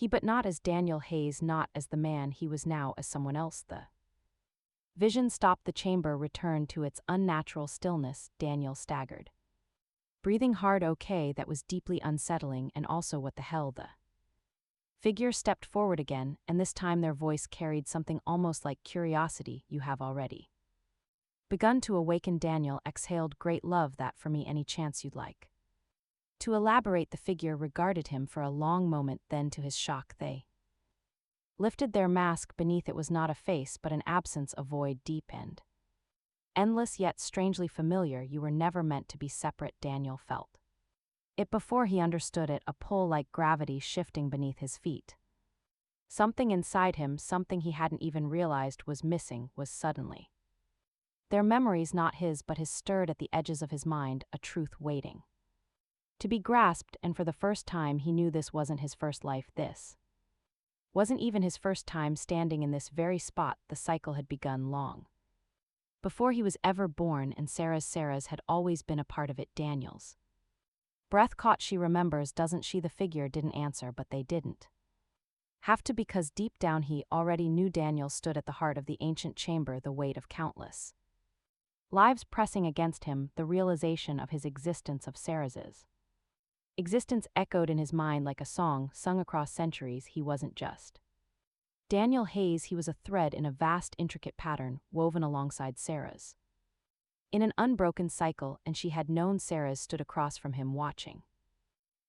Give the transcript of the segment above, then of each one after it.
But not as Daniel Hayes, not as the man he was now, as someone else. The vision stopped. The chamber returned to its unnatural stillness. Daniel staggered, breathing hard. Okay, that was deeply unsettling, and also what the hell. The figure stepped forward again, and this time their voice carried something almost like curiosity. You have already begun to awaken. Daniel exhaled. Great, love that for me. Any chance you'd like to elaborate? The figure regarded him for a long moment, then to his shock they lifted their mask. Beneath it was not a face but an absence, a void, deep and endless, yet strangely familiar. You were never meant to be separate. Daniel felt it before he understood it, a pull like gravity shifting beneath his feet. Something inside him, something he hadn't even realized was missing, was suddenly their memories, not his but his, stirred at the edges of his mind, a truth waiting to be grasped. And for the first time he knew this wasn't his first life. This wasn't even his first time standing in this very spot. The cycle had begun long before he was ever born, and Sarah's had always been a part of it. Daniel's breath caught. She remembers, doesn't she? The figure didn't answer, but they didn't have to, because deep down he already knew. Daniel stood at the heart of the ancient chamber, the weight of countless lives pressing against him, the realization of his existence, of Sarah's existence, echoed in his mind like a song sung across centuries. He wasn't just Daniel Hayes, he was a thread in a vast, intricate pattern woven alongside Sarah's in an unbroken cycle, and she had known. Sarah stood across from him, watching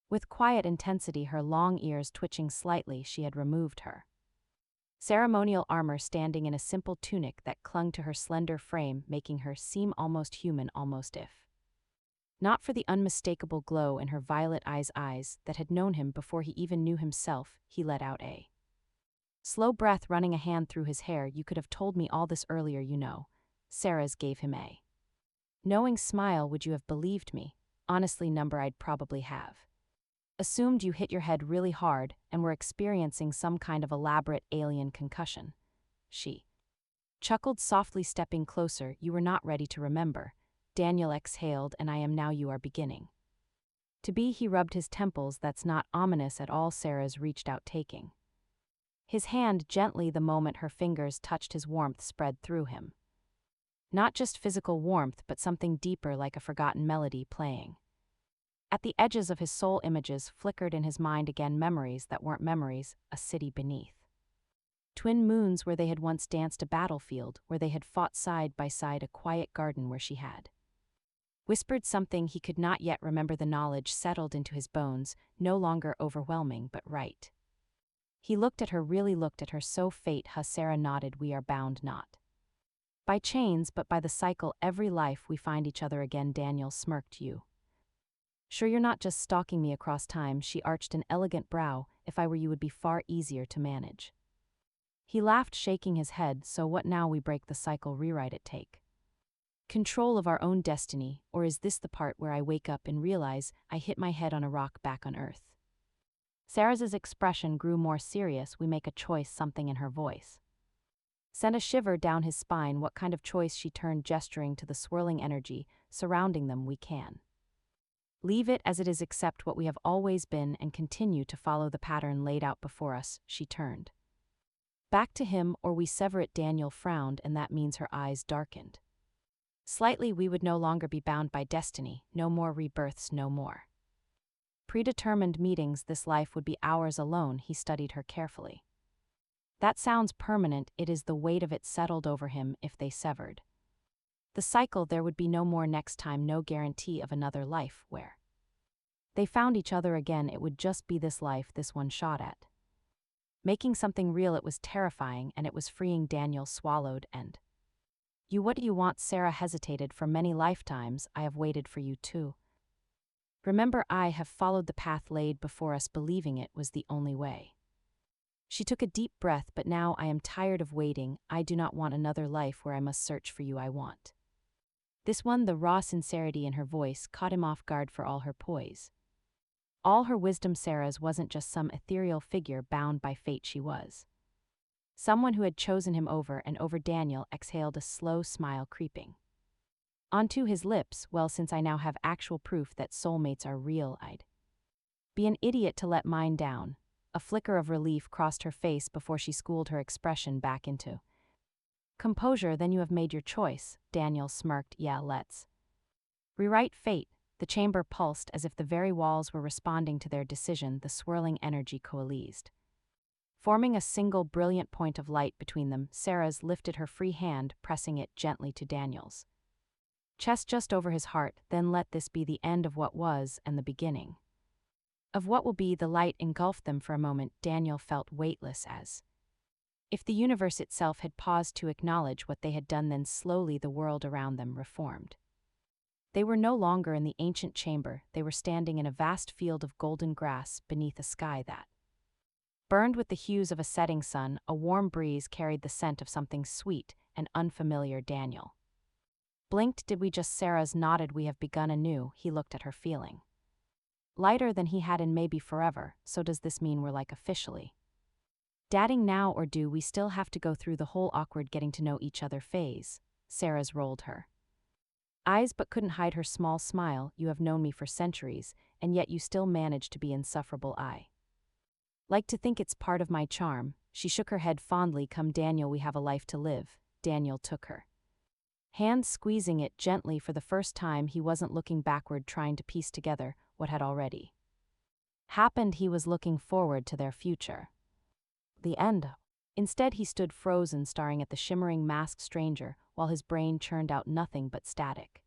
with quiet intensity, her long ears twitching slightly. She had removed her ceremonial armor, standing in a simple tunic that clung to her slender frame, making her seem almost human, almost if not for the unmistakable glow in her violet eyes that had known him before he even knew himself. He let out a slow breath, running a hand through his hair. You could have told me all this earlier, you know. Sarah's gave him a knowing smile. Would you have believed me? Honestly, number, I'd probably have assumed you hit your head really hard and were experiencing some kind of elaborate alien concussion. She chuckled softly, stepping closer. You were not ready to remember. Daniel exhaled. And I am now. You are beginning to be. He rubbed his temples. That's not ominous at all. Sarah's reached out, taking his hand gently. The moment her fingers touched his, warmth spread through him. Not just physical warmth, but something deeper, like a forgotten melody playing at the edges of his soul. Images flickered in his mind again, memories that weren't memories. A city beneath twin moons, where they had once danced, a battlefield where they had fought side by side, a quiet garden where she had whispered something he could not yet remember. The knowledge settled into his bones, no longer overwhelming, but right. He looked at her, really looked at her. So fate, huh? Sarah nodded. We are bound not by chains, but by the cycle. Every life we find each other again. Daniel smirked. You sure you're not just stalking me across time? She arched an elegant brow. If I were you, would be far easier to manage. He laughed, shaking his head. So what now? We break the cycle, rewrite it, take control of our own destiny. Or is this the part where I wake up and realize I hit my head on a rock back on Earth? Sarah's expression grew more serious. We make a choice. Something in her voice sent a shiver down his spine. What kind of choice? She turned, gesturing to the swirling energy surrounding them. We can leave it as it is, accept what we have always been, and continue to follow the pattern laid out before us. She turned back to him. Or we sever it. Daniel frowned, and that means her eyes darkened slightly. We would no longer be bound by destiny. No more rebirths, no more predetermined meetings. This life would be ours alone. He studied her carefully. That sounds permanent. It is. The weight of it settled over him. If they severed the cycle, there would be no more next time, no guarantee of another life where they found each other again. It would just be this life, this one shot at making something real. It was terrifying, and it was freeing. Daniel swallowed. And you, what do you want? Sarah hesitated. For many lifetimes I have waited for you too. Remember, I have followed the path laid before us, believing it was the only way. She took a deep breath. But now I am tired of waiting. I do not want another life where I must search for you. I want this one. The raw sincerity in her voice caught him off guard. For all her poise, all her wisdom, Sarah's wasn't just some ethereal figure bound by fate. She was someone who had chosen him over and over. Daniel exhaled, a slow smile creeping onto his lips. Well, since I now have actual proof that soulmates are real, I'd be an idiot to let mine down. A flicker of relief crossed her face before she schooled her expression back into composure. Then you have made your choice, Daniel smirked. Yeah, let's rewrite fate. The chamber pulsed as if the very walls were responding to their decision. The swirling energy coalesced, forming a single brilliant point of light between them. Sarah's lifted her free hand, pressing it gently to Daniel's chest just over his heart. Then let this be the end of what was and the beginning of what will be. The light engulfed them for a moment. Daniel felt weightless, as if the universe itself had paused to acknowledge what they had done. Then slowly the world around them reformed. They were no longer in the ancient chamber. They were standing in a vast field of golden grass beneath a sky that burned with the hues of a setting sun. A warm breeze carried the scent of something sweet and unfamiliar. Daniel blinked. Did we just? Sarah's nodded. We have begun anew. He looked at her, feeling lighter than he had in maybe forever. So does this mean we're like officially dating now, or do we still have to go through the whole awkward getting to know each other phase? Sarah's rolled her eyes but couldn't hide her small smile. You have known me for centuries, and yet you still manage to be insufferable. I like to think it's part of my charm. She shook her head fondly. Come, Daniel, we have a life to live. Daniel took her hand, squeezing it gently. For the first time, he wasn't looking backward, trying to piece together what had already happened. He was looking forward to their future. The end. Instead, he stood frozen, staring at the shimmering masked stranger, while his brain churned out nothing but static.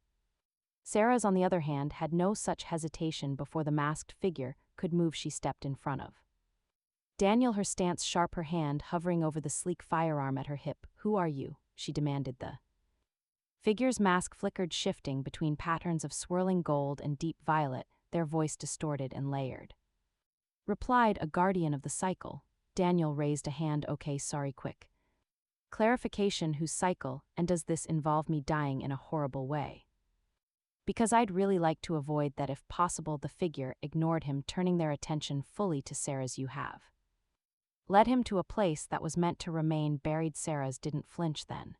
Sarah's, on the other hand, had no such hesitation before the masked figure could move. She stepped in front of Daniel, her stance sharp, her hand hovering over the sleek firearm at her hip. Who are you? She demanded. The figure's mask flickered, shifting between patterns of swirling gold and deep violet, their voice distorted and layered. Replied, a guardian of the cycle. Daniel raised a hand. Okay, sorry, quick clarification. Whose cycle, and does this involve me dying in a horrible way? Because I'd really like to avoid that if possible. The figure ignored him, turning their attention fully to Sarah's. You have led him to a place that was meant to remain buried. Sarah's didn't flinch then.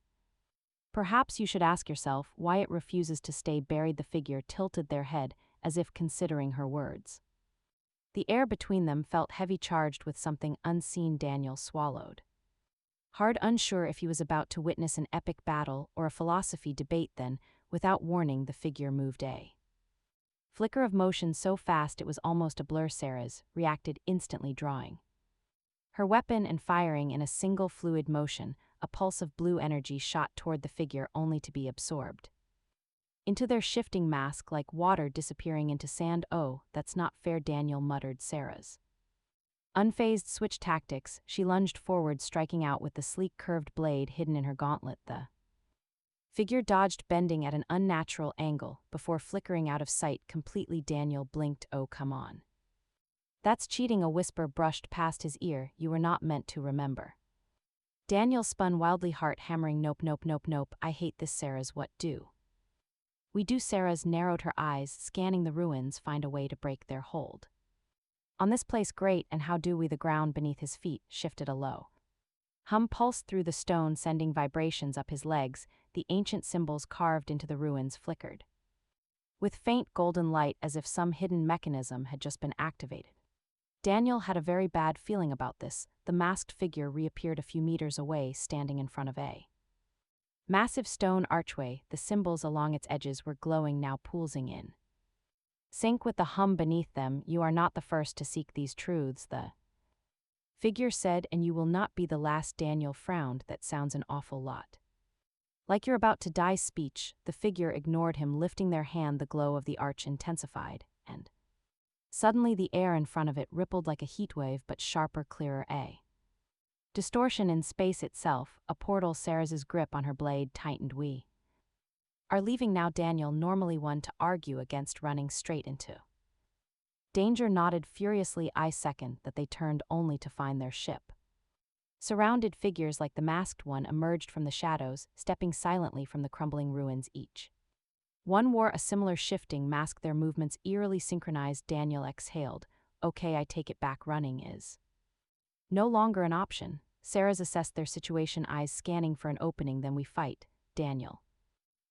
Perhaps you should ask yourself why it refuses to stay buried. The figure tilted their head, as if considering her words. The air between them felt heavy, charged with something unseen. Daniel swallowed hard, unsure if he was about to witness an epic battle or a philosophy debate. Then, without warning, the figure moved. A flicker of motion so fast it was almost a blur. Sarah's reacted instantly, drawing her weapon and firing in a single fluid motion. A pulse of blue energy shot toward the figure, only to be absorbed into their shifting mask like water disappearing into sand. Oh, that's not fair, Daniel muttered. Sarah's unfazed switch tactics. She lunged forward, striking out with the sleek curved blade hidden in her gauntlet. The figure dodged, bending at an unnatural angle, before flickering out of sight completely. Daniel blinked. Oh, come on. That's cheating. A whisper brushed past his ear. You were not meant to remember. Daniel spun wildly, heart hammering. Nope, nope, nope, nope. I hate this. Sarah's, what do we do? Sarah's narrowed her eyes, scanning the ruins, find a way to break their hold on this place. Great, and how do we? The ground beneath his feet shifted. A low hum pulsed through the stone, sending vibrations up his legs. The ancient symbols carved into the ruins flickered with faint golden light, as if some hidden mechanism had just been activated. Daniel had a very bad feeling about this. The masked figure reappeared a few meters away, standing in front of a massive stone archway. The symbols along its edges were glowing now, pulsing in sync with the hum beneath them. You are not the first to seek these truths, the figure said, and you will not be the last. Daniel frowned. That sounds an awful lot like you're about to die. Speech. The figure ignored him, lifting their hand. The glow of the arch intensified, and suddenly the air in front of it rippled like a heatwave, but sharper, clearer. A distortion in space itself, a portal. Sarah's grip on her blade tightened. We are leaving now. Daniel, normally one to argue against running straight into danger, nodded furiously. I second that. They turned only to find their ship surrounded. Figures like the masked one emerged from the shadows, stepping silently from the crumbling ruins. Each one wore a similar shifting mask, their movements eerily synchronized. Daniel exhaled. Okay, I take it back. Running is no longer an option. Sarah's assessed their situation, eyes scanning for an opening. Then we fight. Daniel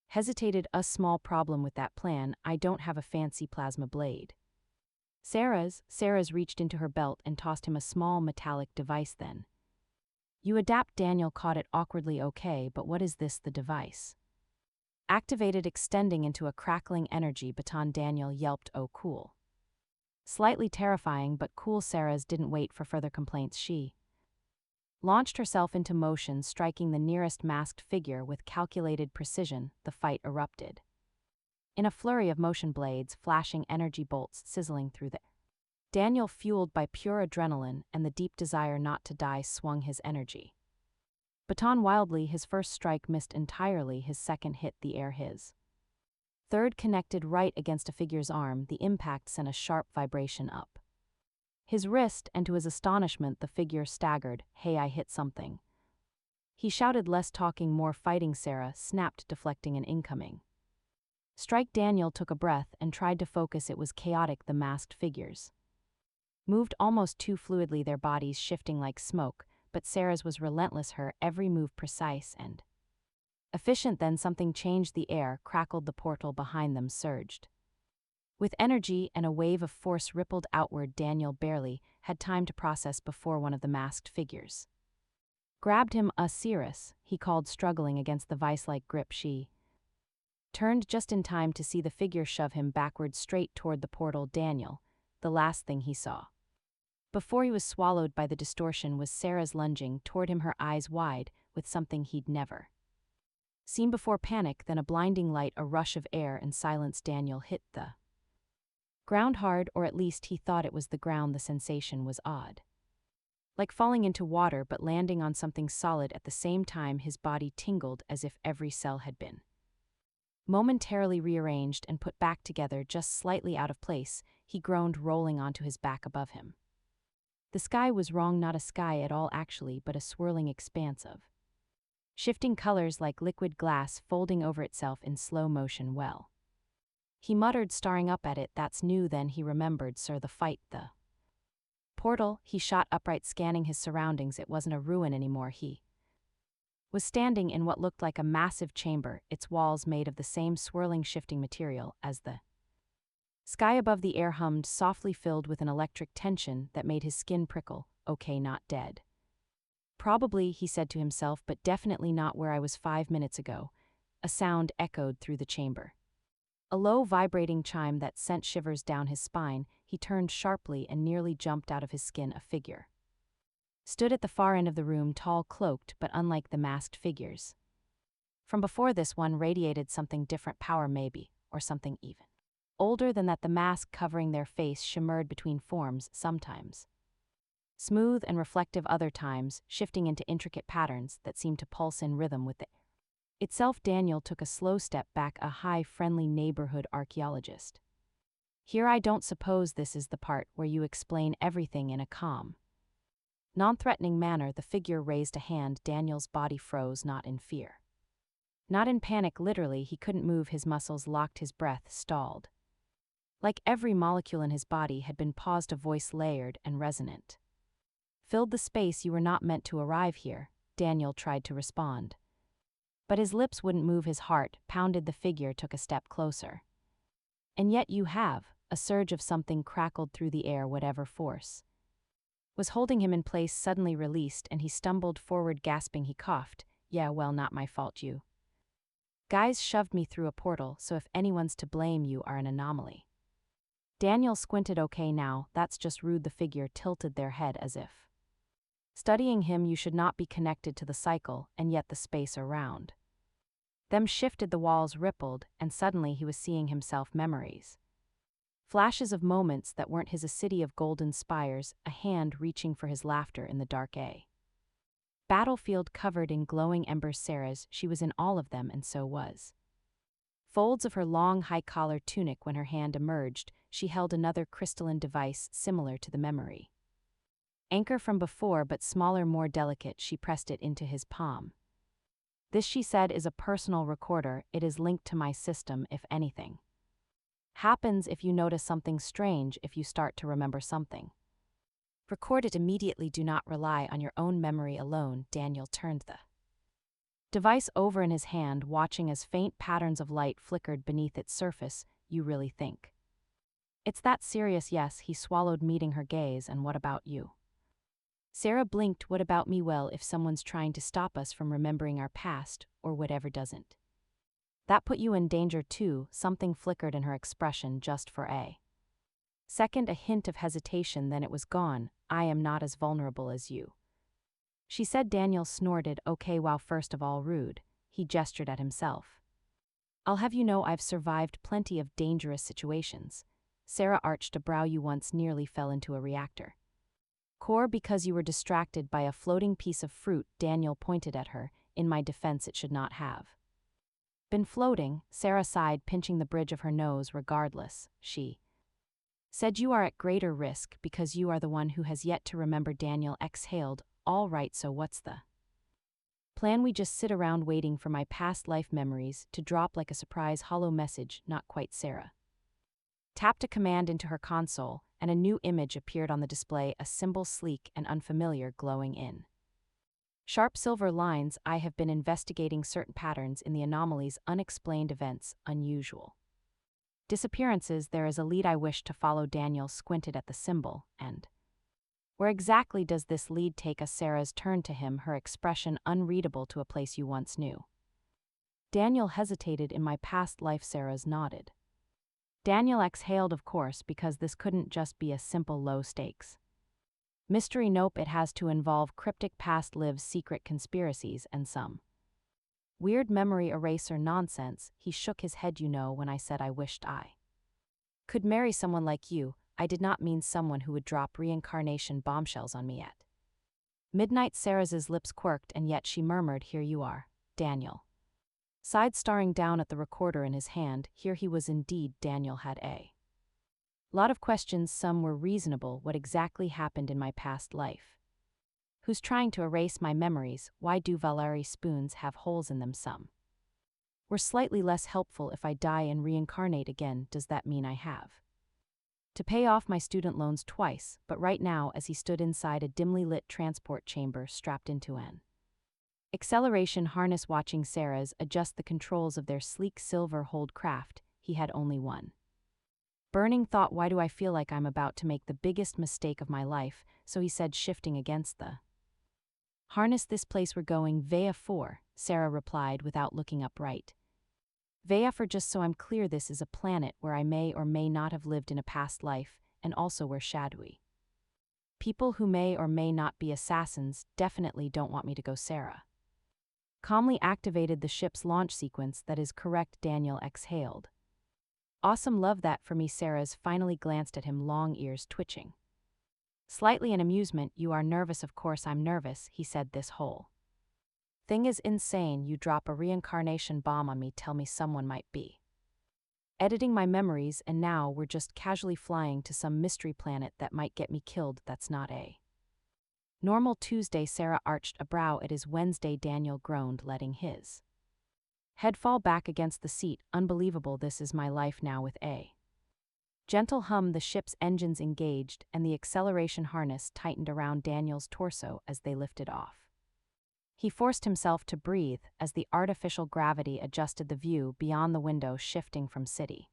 hesitated. A small problem with that plan. I don't have a fancy plasma blade. Sarah's reached into her belt and tossed him a small metallic device then. You adapt. Daniel caught it awkwardly. Okay, but what is this? The device activated, extending into a crackling energy baton. Daniel yelped, oh cool. Slightly terrifying but cool. Sarah's didn't wait for further complaints. She launched herself into motion, striking the nearest masked figure with calculated precision. The fight erupted. In a flurry of motion, blades, flashing energy bolts sizzling through the air. Daniel, fueled by pure adrenaline and the deep desire not to die, swung his energy baton wildly. His first strike missed entirely. His second hit the air. His third connected right against a figure's arm. The impact sent a sharp vibration up his wrist, and to his astonishment, the figure staggered. Hey, I hit something, he shouted, less talking, more fighting. Sarah snapped, deflecting an incoming strike. Daniel took a breath and tried to focus. It was chaotic. The masked figures moved almost too fluidly, their bodies shifting like smoke, but Sarah's was relentless, her every move precise and efficient. Then something changed. The air crackled, the portal behind them surged with energy, and a wave of force rippled outward. Daniel barely had time to process before one of the masked figures grabbed him. Cirrus, he called, struggling against the vice-like grip. She turned just in time to see the figure shove him backward straight toward the portal. Daniel, the last thing he saw before he was swallowed by the distortion, was Sarah's lunging toward him, her eyes wide with something he'd never seen before. Panic, then a blinding light, a rush of air and silence. Daniel hit the ground hard, or at least he thought it was the ground. The sensation was odd, like falling into water but landing on something solid at the same time. His body tingled as if every cell had been momentarily rearranged and put back together just slightly out of place. He groaned, rolling onto his back. Above him, the sky was wrong. Not a sky at all, actually, but a swirling expanse of shifting colors like liquid glass folding over itself in slow motion. Well, he muttered, staring up at it. That's new. Then he remembered, sir, the fight, the portal. He shot upright, scanning his surroundings. It wasn't a ruin anymore. He was standing in what looked like a massive chamber, its walls made of the same swirling, shifting material as the sky above. The air hummed softly, filled with an electric tension that made his skin prickle. Okay, not dead. Probably, he said to himself, but definitely not where I was 5 minutes ago. A sound echoed through the chamber, a low, vibrating chime that sent shivers down his spine. He turned sharply and nearly jumped out of his skin. A figure stood at the far end of the room, tall, cloaked, but unlike the masked figures from before, this one radiated something different, power maybe, or something even older than that. The mask covering their face shimmered between forms, sometimes smooth and reflective, other times shifting into intricate patterns that seemed to pulse in rhythm with the air itself. Daniel took a slow step back, a high, friendly neighborhood archaeologist. Here, I don't suppose this is the part where you explain everything. In a calm, non-threatening manner, the figure raised a hand. Daniel's body froze, not in fear, not in panic. Literally, he couldn't move. His muscles locked, his breath stalled, like every molecule in his body had been paused. A voice, layered and resonant, filled the space. You were not meant to arrive here. Daniel tried to respond, but his lips wouldn't move. His heart pounded. The figure took a step closer. And yet you have. A surge of something crackled through the air. Whatever force was holding him in place suddenly released, and he stumbled forward, gasping. He coughed. Yeah, well, not my fault. You guys shoved me through a portal, so if anyone's to blame, you are an anomaly. Daniel squinted. Okay, now, that's just rude. The figure tilted their head as if studying him. You should not be connected to the cycle, and yet the space around them shifted. The walls rippled, and suddenly he was seeing himself. Memories, flashes of moments that weren't his, a city of golden spires, a hand reaching for his laughter in the dark, a battlefield covered in glowing embers. Sarah's, she was in all of them, and so was folds of her long, high-collar tunic. When her hand emerged, she held another crystalline device similar to the memory anchor from before, but smaller, more delicate. She pressed it into his palm. This, she said, is a personal recorder. It is linked to my system. If anything happens, if you notice something strange, if you start to remember something, record it immediately. Do not rely on your own memory alone. Daniel turned the device over in his hand, watching as faint patterns of light flickered beneath its surface. You really think It's that serious, yes, he swallowed, meeting her gaze. And what about you? Sarah blinked. What about me? Well, if someone's trying to stop us from remembering our past, or whatever doesn't. That put you in danger too. Something flickered in her expression just for a second, a hint of hesitation, then it was gone. I am not as vulnerable as you, she said. Daniel snorted. Okay, wow, first of all, rude. He gestured at himself. I'll have you know I've survived plenty of dangerous situations. Sarah arched a brow. You once nearly fell into a reactor core because you were distracted by a floating piece of fruit. Daniel pointed at her. In my defense, it should not have been floating. Sarah sighed, pinching the bridge of her nose. Regardless, she said, you are at greater risk because you are the one who has yet to remember. Daniel exhaled. All right, so what's the plan? We just sit around waiting for my past life memories to drop like a surprise hollow message. Not quite. Sarah tapped a command into her console, and a new image appeared on the display, a symbol sleek and unfamiliar, glowing in sharp silver lines. I have been investigating certain patterns in the anomalies, unexplained events, unusual disappearances. There is a lead I wish to follow. Daniel squinted at the symbol. And where exactly does this lead take us? Sarah's turned to him, her expression unreadable. To a place you once knew. Daniel hesitated. In my past life. Sarah's nodded. Daniel exhaled. Of course, because this couldn't just be a simple low-stakes mystery. Nope, it has to involve cryptic past lives, secret conspiracies, and some weird memory eraser nonsense. He shook his head. You know, when I said I wished I could marry someone like you, I did not mean someone who would drop reincarnation bombshells on me at midnight. Sarah's lips quirked, and yet she murmured, here you are. Daniel sighed, staring down at the recorder in his hand. Here he was indeed. Daniel had a lot of questions. Some were reasonable. What exactly happened in my past life? Who's trying to erase my memories? Why do Valerie spoons have holes in them? Some were slightly less helpful. If I die and reincarnate again, does that mean I have to pay off my student loans twice? But right now, as he stood inside a dimly lit transport chamber strapped into an acceleration harness, watching Sarah's adjust the controls of their sleek silver-hulled craft, he had only one burning thought. Why do I feel like I'm about to make the biggest mistake of my life? So he said, shifting against the harness. This place we're going, Vea 4, Sarah replied without looking up. Right. Vea 4, just so I'm clear, this is a planet where I may or may not have lived in a past life, and also where shadowy people who may or may not be assassins definitely don't want me to go. Sarah calmly activated the ship's launch sequence. That is correct. Daniel exhaled. Awesome, love that for me. Sarah's finally glanced at him, long ears twitching slightly in amusement. You are nervous? Of course I'm nervous, he said. This whole thing is insane. You drop a reincarnation bomb on me, tell me someone might be editing my memories, and now we're just casually flying to some mystery planet that might get me killed. That's not a normal Tuesday. Sarah arched a brow. It is Wednesday. Daniel groaned, letting his head fall back against the seat. Unbelievable, this is my life now. With a gentle hum, the ship's engines engaged, and the acceleration harness tightened around Daniel's torso as they lifted off. He forced himself to breathe as the artificial gravity adjusted the view beyond the window, shifting from city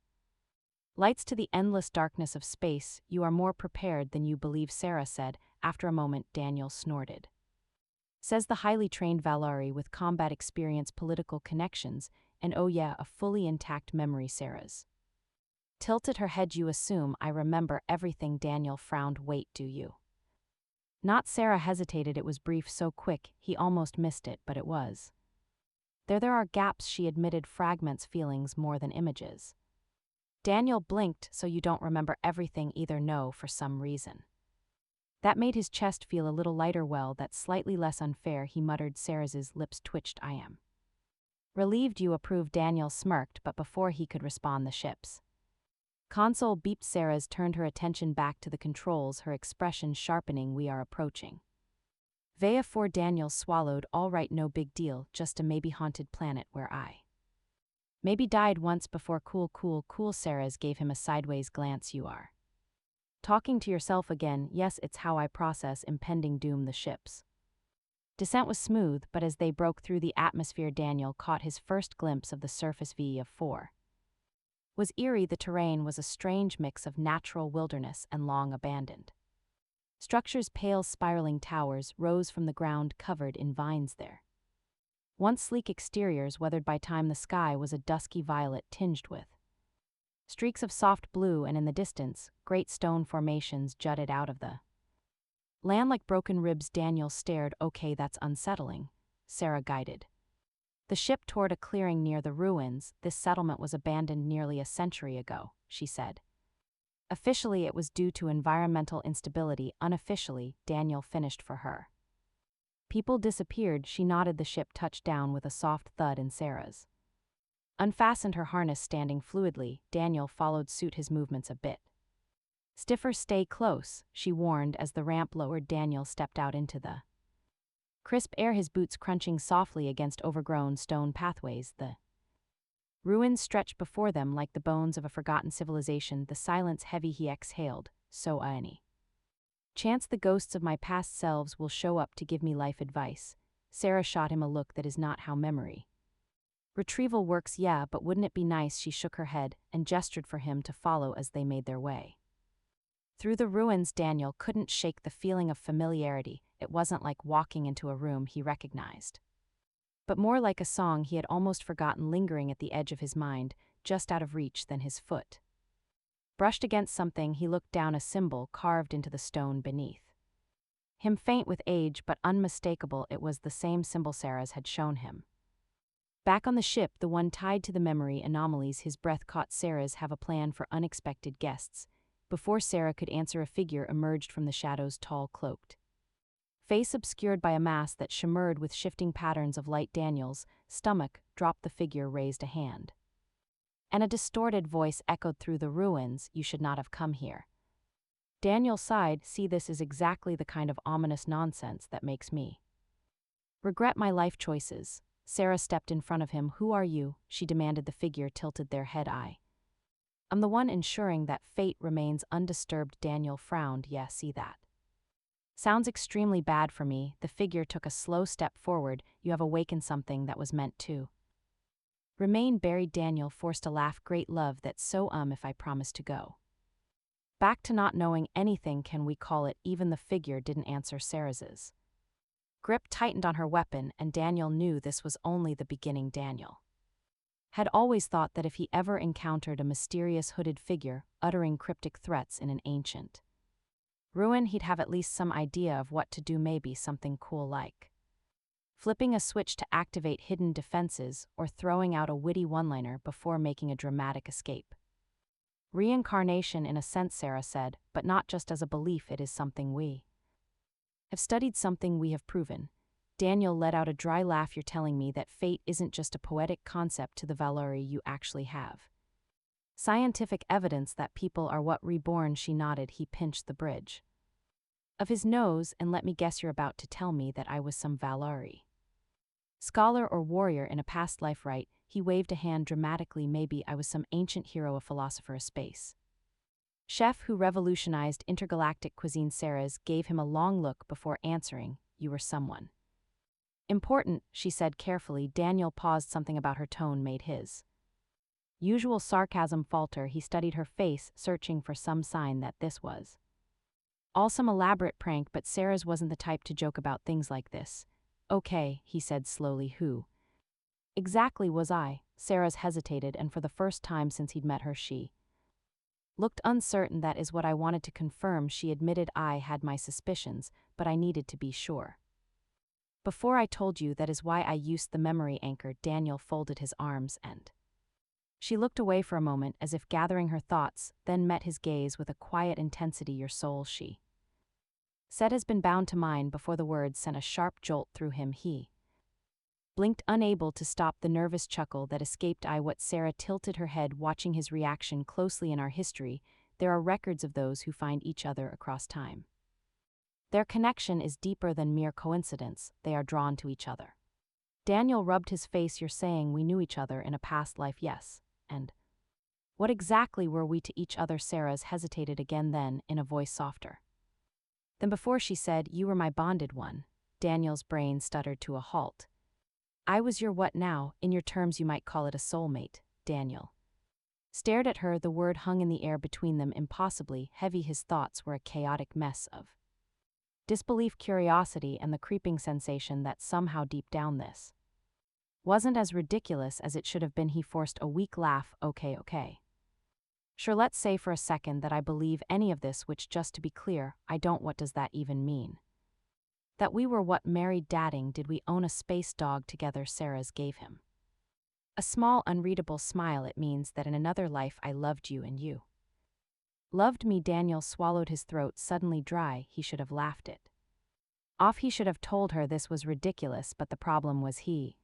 lights to the endless darkness of space. You are more prepared than you believe, Sarah said. After a moment, Daniel snorted. Says the highly trained Valerie with combat experience, political connections, and oh yeah, a fully intact memory. Sarah's tilted her head. You assume I remember everything. Daniel frowned. Wait, do you not? Sarah hesitated. It was brief, so quick, he almost missed it, but it was there are gaps, she admitted. Fragments, feelings more than images. Daniel blinked. So you don't remember everything either? No, for some reason. That made his chest feel a little lighter. Well, that's slightly less unfair, he muttered. Sarah's lips twitched. I am relieved you approve. Daniel smirked, but before he could respond, the ship's console beeped. Sarah's turned her attention back to the controls, her expression sharpening. We are approaching Vea 4. Daniel swallowed. All right, no big deal, just a maybe haunted planet where I maybe died once before. Cool. Sarah's gave him a sideways glance. You are talking to yourself again? Yes, it's how I process impending doom. The ship's descent was smooth, but as they broke through the atmosphere, Daniel caught his first glimpse of the surface V of 4. Was eerie. The terrain was a strange mix of natural wilderness and long abandoned structures. Pale spiraling towers rose from the ground covered in vines there. Once sleek exteriors weathered by time, the sky was a dusky violet tinged with streaks of soft blue, and in the distance, great stone formations jutted out of the land like broken ribs. Daniel stared. Okay, that's unsettling, Sarah guided the ship toward a clearing near the ruins. This settlement was abandoned nearly a century ago, she said. Officially, it was due to environmental instability. Unofficially, Daniel finished for her. People disappeared. She nodded. The ship touched down with a soft thud, and Sarah's unfastened her harness, standing fluidly. Daniel followed suit, his movements a bit stiffer. Stay close, she warned as the ramp lowered. Daniel stepped out into the crisp air, his boots crunching softly against overgrown stone pathways. The ruins stretched before them like the bones of a forgotten civilization. The silence heavy. He exhaled. So any chance the ghosts of my past selves will show up to give me life advice? Sarah shot him a look. That is not how memory retrieval works. Yeah, but wouldn't it be nice? She shook her head and gestured for him to follow as they made their way through the ruins. Daniel couldn't shake the feeling of familiarity. It wasn't like walking into a room he recognized, but more like a song he had almost forgotten, lingering at the edge of his mind, just out of reach. Then his foot brushed against something. He looked down. A symbol carved into the stone beneath him, faint with age but unmistakable. It was the same symbol Sarah's had shown him back on the ship, the one tied to the memory anomalies. His breath caught. Sarah's have a plan for unexpected guests. Before Sarah could answer, a figure emerged from the shadows, tall, cloaked face obscured by a mask that shimmered with shifting patterns of light. Daniel's stomach dropped. The figure raised a hand, and a distorted voice echoed through the ruins. You should not have come here. Daniel sighed. See, this is exactly the kind of ominous nonsense that makes me regret my life choices. Sarah stepped in front of him. Who are you? She demanded. The figure tilted their head. I'm the one ensuring that fate remains undisturbed. Daniel frowned. Yeah, see, that sounds extremely bad for me. The figure took a slow step forward. You have awakened something that was meant to remain buried. Daniel forced a laugh. Great love, that's so if I promise to go back to not knowing anything, can we call it even? The figure didn't answer. Sarah's grip tightened on her weapon, and Daniel knew this was only the beginning. Daniel had always thought that if he ever encountered a mysterious hooded figure uttering cryptic threats in an ancient ruin, he'd have at least some idea of what to do. Maybe something cool like flipping a switch to activate hidden defenses, or throwing out a witty one-liner before making a dramatic escape. Reincarnation in a sense, Sarah said, but not just as a belief. It is something we have studied, something we have proven. Daniel let out a dry laugh. You're telling me that fate isn't just a poetic concept to the Valori, you actually have scientific evidence that people are what reborn? She nodded. He pinched the bridge of his nose. And let me guess, you're about to tell me that I was some Valori scholar or warrior in a past life, right? He waved a hand dramatically. Maybe I was some ancient hero, a philosopher, a space chef who revolutionized intergalactic cuisine. Sarah's gave him a long look before answering. You were someone important, she said carefully. Daniel paused. Something about her tone made his usual sarcasm falter. He studied her face, searching for some sign that this was all some elaborate prank, but Sarah's wasn't the type to joke about things like this. Okay, he said slowly. Who exactly was I? Sarah's hesitated, and for the first time since he'd met her, she looked uncertain. That is what I wanted to confirm, she admitted. I had my suspicions, but I needed to be sure before I told you. That is why I used the memory anchor. Daniel folded his arms, and she looked away for a moment as if gathering her thoughts, then met his gaze with a quiet intensity. Your soul, she said, has been bound to mine. Before the words sent a sharp jolt through him, he blinked, unable to stop the nervous chuckle that escaped. What? Sarah tilted her head, watching his reaction closely. In our history, there are records of those who find each other across time. Their connection is deeper than mere coincidence. They are drawn to each other. Daniel rubbed his face. You're saying we knew each other in a past life? Yes. And what exactly were we to each other? Sarah's hesitated again, then, in a voice softer than before, she said, you were my bonded one. Daniel's brain stuttered to a halt. I was your what now? In your terms you might call it a soulmate, Daniel Stared at her, the word hung in the air between them impossibly heavy. His thoughts were a chaotic mess of disbelief, curiosity, and the creeping sensation that somehow deep down this wasn't as ridiculous as it should have been. He forced a weak laugh. Okay. Sure, let's say for a second that I believe any of this, which, just to be clear, I don't. What does that even mean? That we were what, married? Dating? Did we own a space dog together? Sarah's gave him a small, unreadable smile. It means that in another life I loved you and you loved me. Daniel swallowed, his throat suddenly dry. He should have laughed it off. He should have told her this was ridiculous, but the problem was he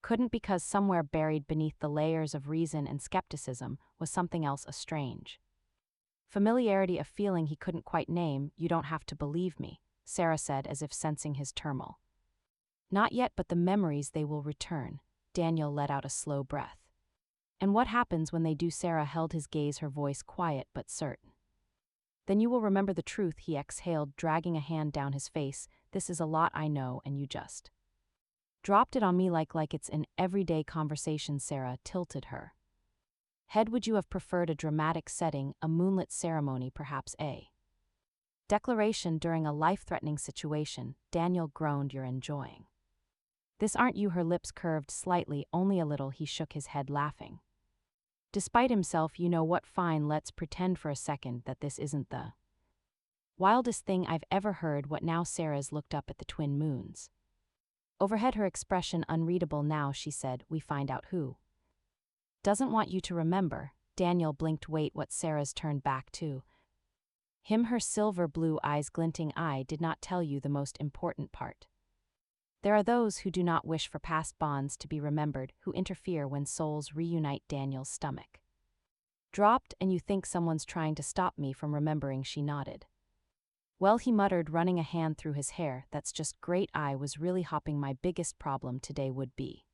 couldn't, because somewhere buried beneath the layers of reason and skepticism was something else, a strange familiarity, a feeling he couldn't quite name. You don't have to believe me, Sarah said, as if sensing his turmoil. Not yet, but the memories, they will return. Daniel let out a slow breath. And what happens when they do? Sarah held his gaze, her voice quiet but certain. Then you will remember the truth, he exhaled, dragging a hand down his face. This is a lot, I know, and you just dropped it on me like it's an everyday conversation. Sarah tilted her head. Would you have preferred a dramatic setting, a moonlit ceremony, perhaps a declaration during a life-threatening situation? Daniel groaned. You're enjoying this, aren't you? Her lips curved slightly, only a little. He shook his head, laughing despite himself. You know what, fine, let's pretend for a second that this isn't the wildest thing I've ever heard. What now? Sarah's looked up at the twin moons overhead, her expression unreadable. Now, she said, we find out who doesn't want you to remember. Daniel blinked. Wait, what? Sarah's turned back to him, her silver blue eyes glinting. I did not tell you the most important part. There are those who do not wish for past bonds to be remembered, who interfere when souls reunite. Daniel's stomach dropped. And you think someone's trying to stop me from remembering? She nodded. Well, he muttered, running a hand through his hair, that's just great. I was really hopping. My biggest problem today would be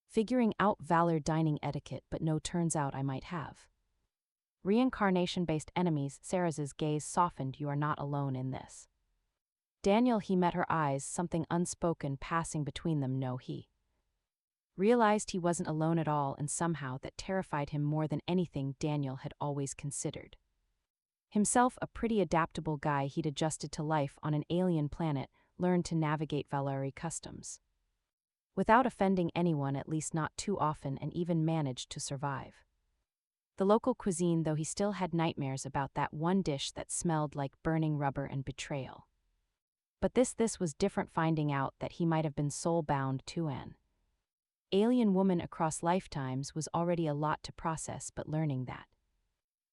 figuring out valor dining etiquette, but no, turns out I might have reincarnation-based enemies. Sarah's gaze softened. You are not alone in this, Daniel. He met her eyes, something unspoken passing between them. No, he realized he wasn't alone at all, and somehow that terrified him more than anything. Daniel had always considered himself a pretty adaptable guy. He'd adjusted to life on an alien planet, learned to navigate Valari customs without offending anyone, at least not too often, and even managed to survive the local cuisine, though he still had nightmares about that one dish that smelled like burning rubber and betrayal. But this was different. Finding out that he might have been soul-bound to an alien woman across lifetimes was already a lot to process, but learning that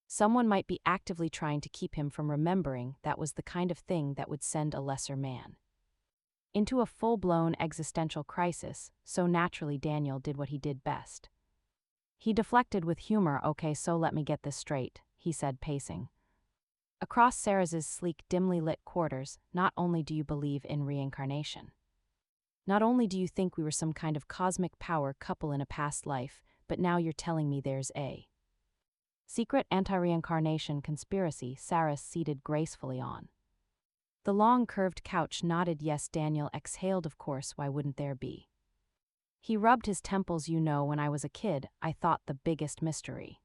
someone might be actively trying to keep him from remembering, that was the kind of thing that would send a lesser man into a full-blown existential crisis. So naturally, Daniel did what he did best. He deflected with humor. Okay, so let me get this straight, he said, pacing across Sarah's sleek, dimly lit quarters. Not only do you believe in reincarnation, not only do you think we were some kind of cosmic power couple in a past life, but now you're telling me there's a secret anti-reincarnation conspiracy. Sarah, seated gracefully on the long curved couch, nodded. Yes. Daniel exhaled. Of course, why wouldn't there be? He rubbed his temples. You know, when I was a kid, I thought the biggest mystery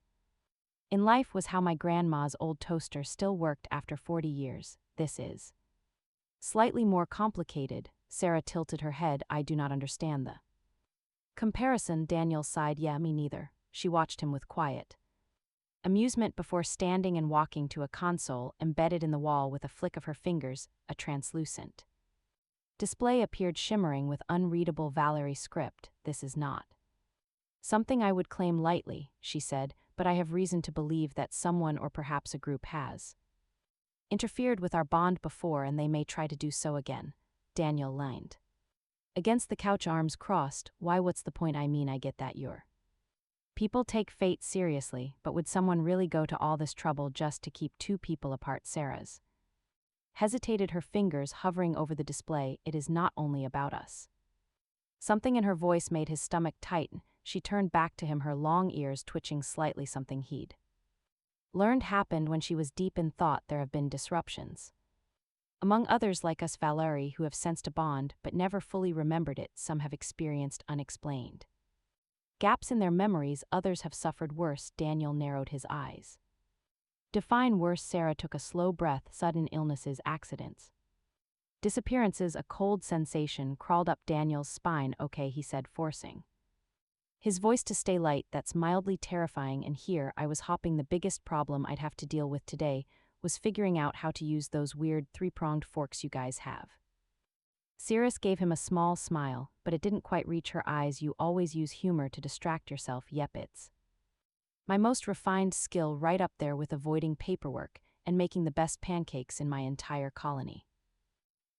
in life was how my grandma's old toaster still worked after 40 years. This is slightly more complicated. Sarah tilted her head. I do not understand the comparison. Daniel sighed. Yeah, me neither. She watched him with quiet amusement before standing and walking to a console embedded in the wall. With a flick of her fingers, a translucent display appeared, shimmering with unreadable Valerie script. This is not something I would claim lightly, she said, but I have reason to believe that someone, or perhaps a group, has interfered with our bond before, and they may try to do so again. Daniel leaned against the couch, arms crossed. Why, what's the point? I mean, I get that your people take fate seriously, but would someone really go to all this trouble just to keep two people apart? Sarah's hesitated, her fingers hovering over the display. It is not only about us. Something in her voice made his stomach tighten. She turned back to him, her long ears twitching slightly. Something he'd learned happened when she was deep in thought. There have been disruptions among others like us Valeri who have sensed a bond but never fully remembered it. Some have experienced unexplained Gaps in their memories, others have suffered worse. Daniel narrowed his eyes. Define worse. Sarah took a slow breath. Sudden illnesses, accidents. Disappearances. A cold sensation crawled up Daniel's spine. Okay, he said, forcing his voice to stay light. That's mildly terrifying, and here I was hopping. The biggest problem I'd have to deal with today was figuring out how to use those weird three-pronged forks you guys have. Cirrus gave him a small smile, but it didn't quite reach her eyes. You always use humor to distract yourself. Yep, it's my most refined skill, right up there with avoiding paperwork and making the best pancakes in my entire colony.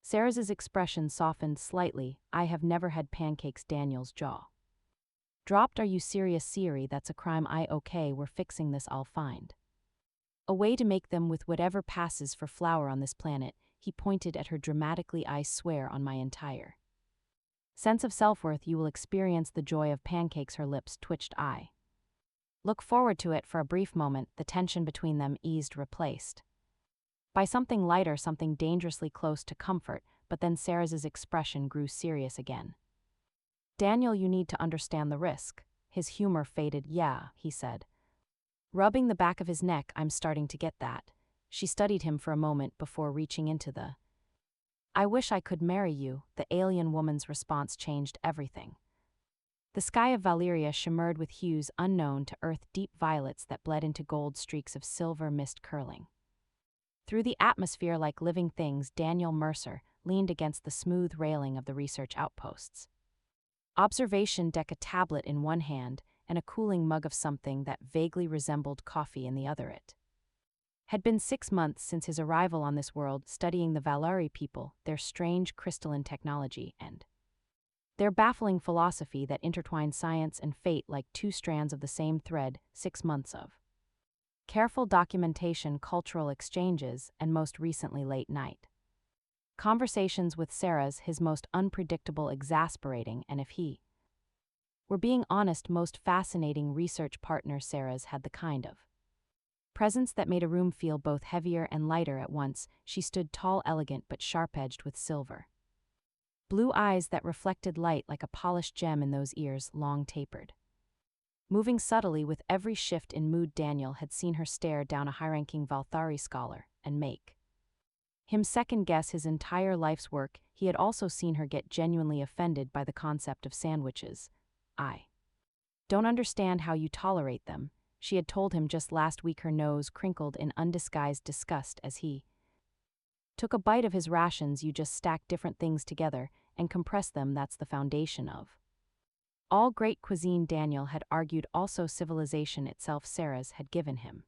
Sarah's expression softened slightly. I have never had pancakes. Daniel's jaw dropped. Are you serious, Siri? That's a crime. Okay, we're fixing this. I'll find a way to make them with whatever passes for flour on this planet. He pointed at her dramatically. I swear on my entire sense of self-worth you will experience the joy of pancakes. Her lips twitched. I look forward to it. For a brief moment, the tension between them eased, replaced by something lighter, something dangerously close to comfort. But then Sarah's expression grew serious again. Daniel, you need to understand the risk. His humor faded. Yeah, he said, rubbing the back of his neck. I'm starting to get that. She studied him for a moment before reaching into the I wish I could marry you. The alien woman's response changed everything. The sky of Valeria shimmered with hues unknown to Earth, deep violets that bled into gold, streaks of silver mist curling through the atmosphere like living things. Daniel Mercer leaned against the smooth railing of the research outposts observation deck, a tablet in one hand and a cooling mug of something that vaguely resembled coffee in the other. It had been 6 months since his arrival on this world, studying the Valari people, their strange crystalline technology, and their baffling philosophy that intertwined science and fate like two strands of the same thread. 6 months of careful documentation, cultural exchanges, and most recently late night conversations with Sarah's, his most unpredictable, exasperating, and if he were being honest, most fascinating research partner. Sarah's had the kind of presence that made a room feel both heavier and lighter at once. She stood tall, elegant, but sharp-edged, with silver blue eyes that reflected light like a polished gem in those ears, long tapered, moving subtly with every shift in mood. Daniel had seen her stare down a high-ranking Valthari scholar and make him second-guess his entire life's work. He had also seen her get genuinely offended by the concept of sandwiches. I don't understand how you tolerate them, she had told him just last week. Her nose crinkled in undisguised disgust as he took a bite of his rations. You just stack different things together and compress them. That's the foundation of all great cuisine, Daniel had argued. Also civilization itself. Sarah's had given him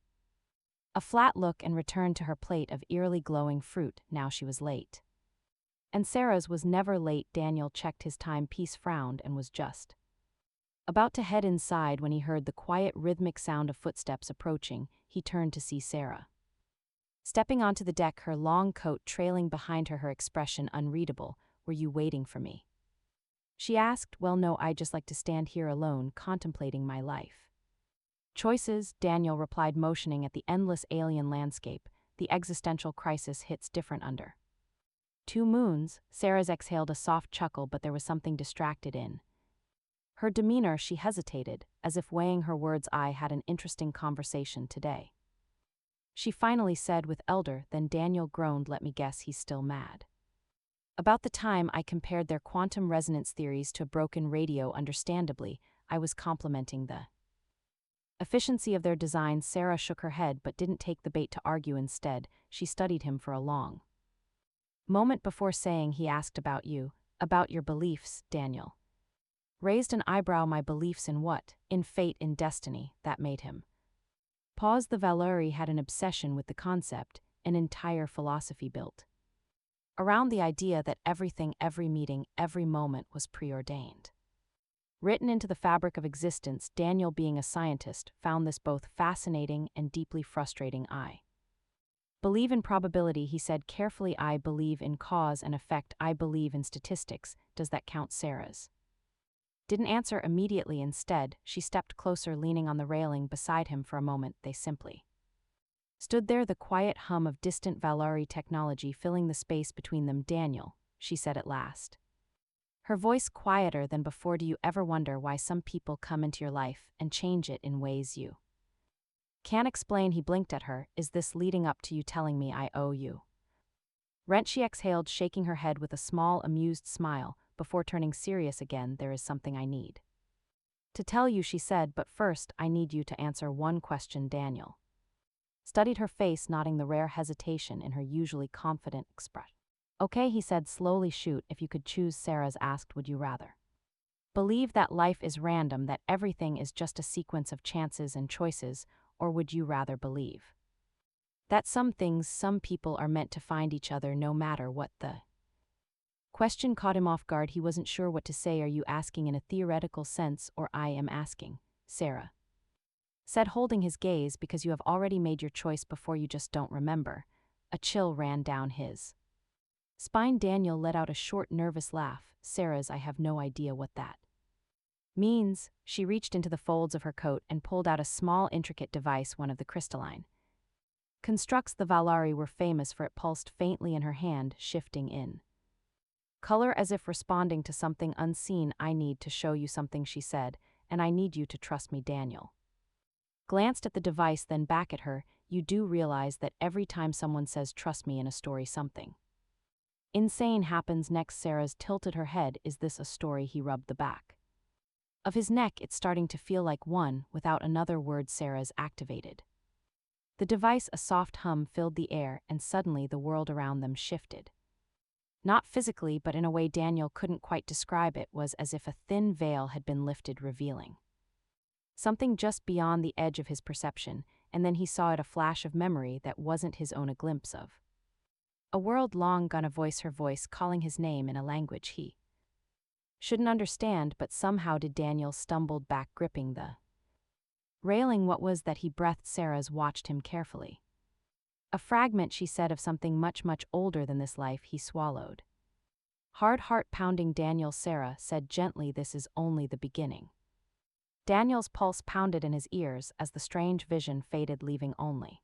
a flat look and returned to her plate of eerily glowing fruit. Now she was late. And Sarah's was never late. Daniel checked his timepiece, frowned, and was just about to head inside when he heard the quiet, rhythmic sound of footsteps approaching. He turned to see Sarah stepping onto the deck, her long coat trailing behind her, her expression unreadable. Were you waiting for me? She asked. Well, no, I just like to stand here alone, contemplating my life choices, Daniel replied, motioning at the endless alien landscape. The existential crisis hits different under 2 moons. Sarah's exhaled a soft chuckle, but there was something distracted in her demeanor. She hesitated, as if weighing her words. I had an interesting conversation today, she finally said with elder. Then Daniel groaned. Let me guess, he's still mad about the time I compared their quantum resonance theories to a broken radio. Understandably, I was complimenting the efficiency of their design. Sarah shook her head but didn't take the bait to argue. Instead, she studied him for a long moment before saying, he asked about you, about your beliefs. Daniel raised an eyebrow. My beliefs in what? In fate, in destiny. That made him pause. The Valari had an obsession with the concept, an entire philosophy built around the idea that everything, every meeting, every moment was preordained, written into the fabric of existence. Daniel, being a scientist, found this both fascinating and deeply frustrating. I believe in probability, he said carefully. I believe in cause and effect. I believe in statistics. Does that count? Sarah's didn't answer immediately. Instead, she stepped closer, leaning on the railing beside him. For a moment, they simply stood there, the quiet hum of distant Valari technology filling the space between them. Daniel, she said at last, Her voice quieter than before. Do you ever wonder why some people come into your life and change it in ways you can't explain? He blinked at her. Is this leading up to you telling me I owe you rent? She exhaled, shaking her head with a small, amused smile, before turning serious again. There is something I need to tell you, she said, but first I need you to answer one question. Daniel studied her face, nodding, the rare hesitation in her usually confident expression. Okay, he said slowly. Shoot, if you could choose, Sarah's asked, would you rather believe that life is random, that everything is just a sequence of chances and choices, or would you rather believe that some people are meant to find each other no matter what? The question caught him off guard. He wasn't sure what to say. Are you asking in a theoretical sense, or I am asking? Sarah said, holding his gaze, because you have already made your choice before. You just don't remember. A chill ran down his spine. Daniel let out a short, nervous laugh. Sarah's, I have no idea what that means. She reached into the folds of her coat and pulled out a small, intricate device, one of the crystalline constructs the Valari were famous for. It pulsed faintly in her hand, shifting in color as if responding to something unseen. I need to show you something, she said, and I need you to trust me. Daniel glanced at the device, then back at her. You do realize that every time someone says trust me in a story, something insane happens next? Sarah's tilted her head. Is this a story? He rubbed the back of his neck. It's starting to feel like one. Without another word, Sarah's activated the device. A soft hum filled the air, and suddenly the world around them shifted. Not physically, but in a way Daniel couldn't quite describe. It was as if a thin veil had been lifted, revealing something just beyond the edge of his perception, and then he saw it, a flash of memory that wasn't his own, a glimpse of a world long gone. A voice, her voice, calling his name in a language he shouldn't understand, but somehow did. Daniel stumbled back, gripping the railing. What was that? He breathed. Sarah's watched him carefully. A fragment, she said, of something much, much older than this life. He swallowed hard, heart pounding. Daniel, Sarah said gently, this is only the beginning. Daniel's pulse pounded in his ears as the strange vision faded, leaving only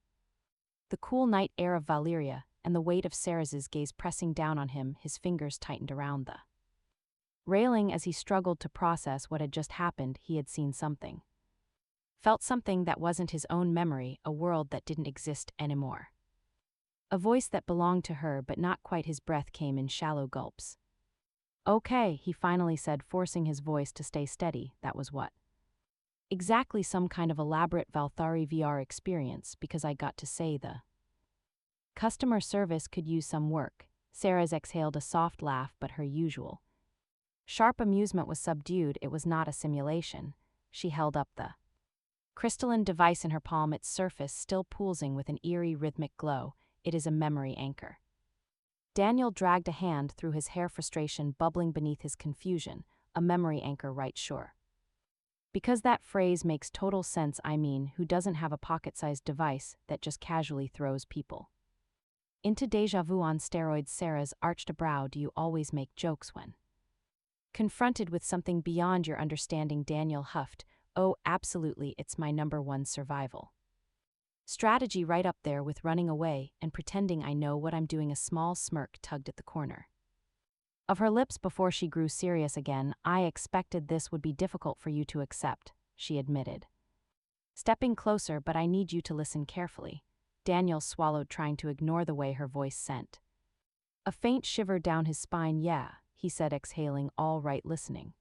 the cool night air of Valyria and the weight of Sarah's gaze pressing down on him. His fingers tightened around the railing as he struggled to process what had just happened. He had seen something, felt something that wasn't his own memory, a world that didn't exist anymore. A voice that belonged to her, but not quite. His breath came in shallow gulps. Okay, he finally said, forcing his voice to stay steady. That was what? Exactly, some kind of elaborate Valthari VR experience, because I got to say the customer service could use some work. Sarah's exhaled a soft laugh, but her usual sharp amusement was subdued. It was not a simulation. She held up the crystalline device in her palm, its surface still pulsing with an eerie, rhythmic glow. It is a memory anchor. Daniel dragged a hand through his hair, frustration bubbling beneath his confusion. A memory anchor, right? Sure. Because that phrase makes total sense. I mean, who doesn't have a pocket-sized device that just casually throws people into déjà vu on steroids? Sarah's arched a brow. Do you always make jokes when confronted with something beyond your understanding? Daniel huffed. Oh, absolutely, it's my #1 survival strategy, right up there with running away and pretending I know what I'm doing. A small smirk tugged at the corner of her lips before she grew serious again. I expected this would be difficult for you to accept, she admitted, stepping closer, but I need you to listen carefully. Daniel swallowed, trying to ignore the way her voice sent a faint shiver down his spine. Yeah, he said, exhaling. All right, listening.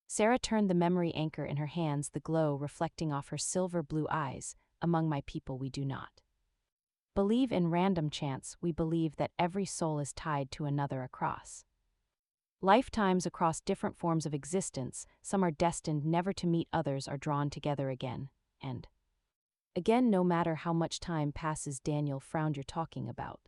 Sarah turned the memory anchor in her hands, the glow reflecting off her silver blue eyes. Among my people, we do not believe in random chance. We believe that every soul is tied to another across lifetimes, across different forms of existence. Some are destined never to meet, others are drawn together again and again, no matter how much time passes. Daniel frowned. You're talking about